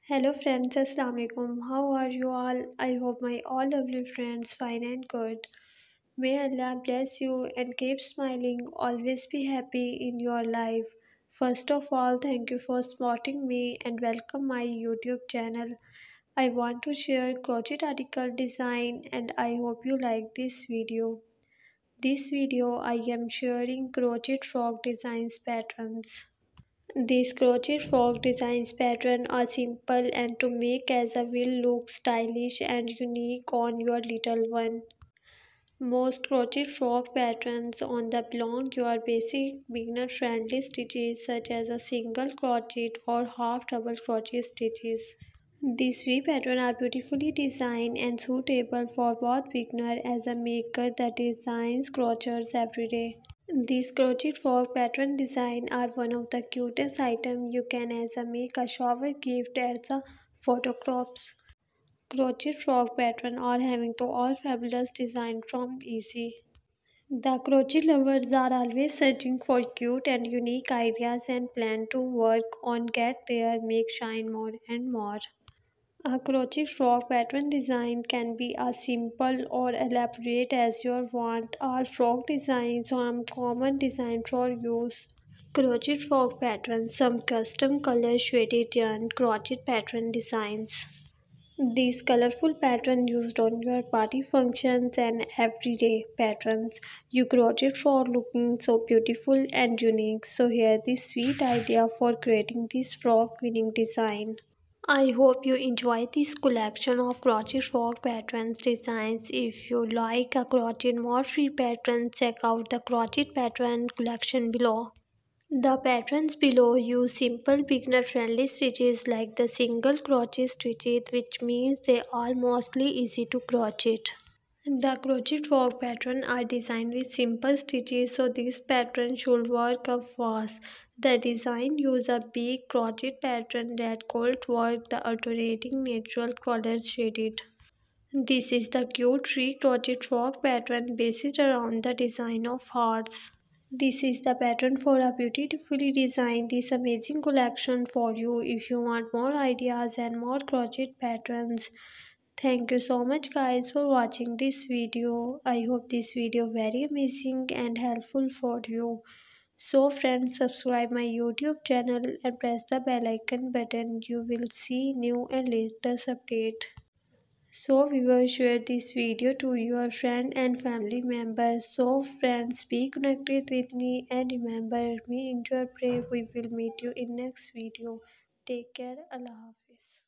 Hello friends, Assalamu alaikum. How are you all? I hope my all lovely friends fine and good. May Allah bless you and keep smiling. Always be happy in your life. First of all, thank you for supporting me and welcome my YouTube channel. I want to share crochet article design and I hope you like this video. This video I am sharing crochet frog designs patterns. These crochet frog designs pattern are simple and to make as a will look stylish and unique on your little one. Most crochet frog patterns on the belong your basic beginner friendly stitches such as a single crochet or half double crochet stitches. These three patterns are beautifully designed and suitable for both beginner as a maker that designs crochets every day. These crochet frog pattern design are one of the cutest items you can as a make a shower gift as a photographs. Crochet frog pattern are having to all fabulous design from easy. The crochet lovers are always searching for cute and unique ideas and plan to work on get their make shine more and more. A crochet frog pattern design can be as simple or elaborate as you want. All frog designs are common design for use. Crochet frog patterns, some custom color shaded yarn crochet pattern designs. These colorful patterns used on your party functions and everyday patterns. You crochet for looking so beautiful and unique. So here this sweet idea for creating this frog winning design. I hope you enjoy this collection of crochet frog patterns designs. If you like a crochet more free patterns, check out the crochet pattern collection below. The patterns below use simple beginner friendly stitches like the single crochet stitches, which means they are mostly easy to crochet. The crochet frog pattern are designed with simple stitches, so this pattern should work up fast. The design uses a big crochet pattern that could work the alternating natural colors shaded. This is the cute tree crochet frog pattern based around the design of hearts. This is the pattern for a beautifully designed this amazing collection for you if you want more ideas and more crochet patterns. Thank you so much guys for watching this video. I hope this video very amazing and helpful for you. So friends, subscribe my YouTube channel and press the bell icon button. You will see new and latest update. So viewers, share this video to your friend and family members. So friends, be connected with me and remember me in your prayer. We will meet you in next video. Take care. Allah Hafiz.